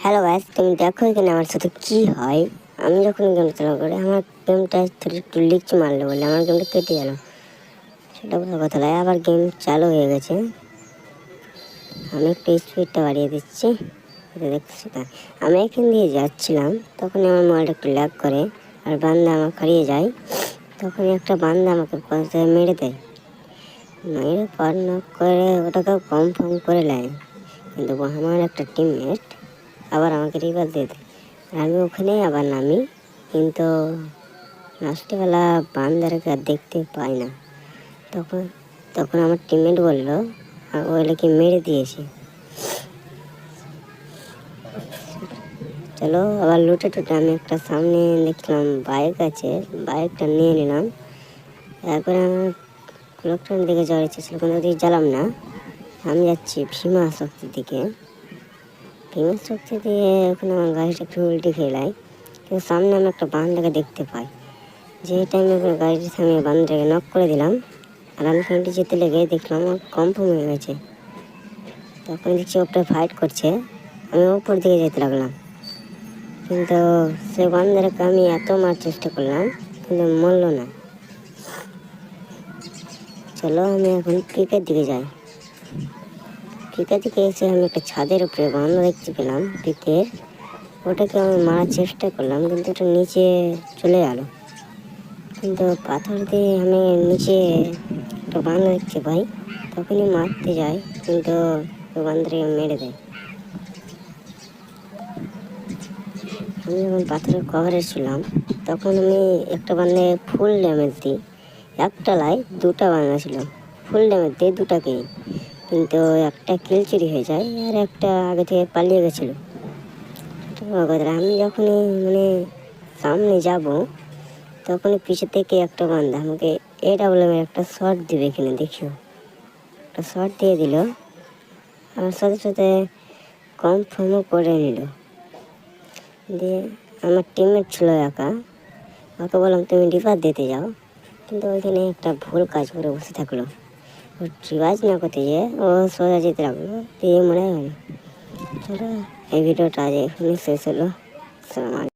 Hello guys, তুমি দেখো এখানে আমার সাথে কি হয়। আমি যখন গেম চালু করি আমার গেমটা একটু লিচ মারলো বলে আমার গেমটা কেটে গেল। সেটা বড় কথা নয়, আবার গেম চালু হয়ে গেছে। আমি একটু স্পিডটা বাড়িয়ে দিচ্ছি, এটা দেখছি। তা আমি এখান দিয়ে যাচ্ছিলাম, তখন আমার মোবাইলটা একটু ল্যাগ করে আর বান্দা আমার হারিয়ে যায়। তখন একটা বান্দা আমাকে কোথায় মেরে দেয়, মেরে পার না করে ওটাকে কনফার্ম করে নেয়। কিন্তু আমার একটা টিমমেট আবার আমাকে রিভার দিয়ে দেয়, আমি ওখানেই আবার নামি। কিন্তু রাত্রিবেলা বান্দারকে আর দেখতে পাই না। তখন তখন আমার টিমমেট বললো ওইটাকে মেরে দিয়েছে। চলো আবার লুটে টুটে আমি একটা সামনে দেখলাম বাইক আছে, বাইকটা নিয়ে নিলাম। তারপরে আমার লোকটার দিকে যাওয়ার ইচ্ছে ছিল, কিন্তু ওদিকে জ্বালাম না। আমি যাচ্ছি ভীমা শক্তির দিকে। ভীমা শক্তি দিয়ে ওখানে আমার গাড়িটা একটু উল্টে খেলায়, কিন্তু সামনে আমি একটা বান্দাকে দেখতে পাই। যে টাইমে গাড়িটি থামিয়ে বান্দাটাকে নক করে দিলাম, আর আমি ফ্যানটি যেতে লেগে দেখলাম কনফার্ম হয়ে গেছে। তখন দেখছি ওপরে ফাইট করছে, আমি ওপর দিকে যেতে লাগলাম। কিন্তু সে বান্দাটাকে আমি এত মার চেষ্টা করলাম, কিন্তু মরল না। চলো আমি এখন পিকের দিকে যাই। পিকের দিকে এসে আমি একটা ছাদের উপরে বান্দা দেখতে পেলাম পিকের। ওটাকে আমি মারার চেষ্টা করলাম, কিন্তু ওটা নিচে চলে গেল। কিন্তু পাথর দিয়ে আমি নিচে একটা বান্দা দেখতে পাই, তখনই মারতে যাই, কিন্তু বান্দাটাকে মেরে দেয়। আমি যখন পাথরের কভারে ছিলাম, তখন আমি একটা বান্দায় ফুল ড্যামেজ দিই। একটা লাই দুটা বান্দা ছিল, ফুল ড্যামেজ দিই দুটাকেই, কিন্তু একটা কিল চুরি হয়ে যায় আর একটা আগে থেকে পালিয়ে গেছিলো। আমি যখনই সামনে যাব, তখনই পিছু থেকে একটা বান্দা আমাকে AWM একটা শট দিবে। এখানে দেখিও একটা শট দিয়ে দিল, আমার সাথে সাথে কনফার্মও করে নিল। দিয়ে আমার টিমমেট ছিল একা, ওকে বললাম তুমি রিভার দিতে যাও, কিন্তু ওইখানে একটা ভুল কাজ করে বসে থাকলো। ও রিভাইজ না করতে গিয়ে ও সোজা যেতে লাগলো, দিয়ে মনে গেল। চলো এই ভিডিওটা আজ এখানে শেষ হলো। আসসালামু আলাইকুম।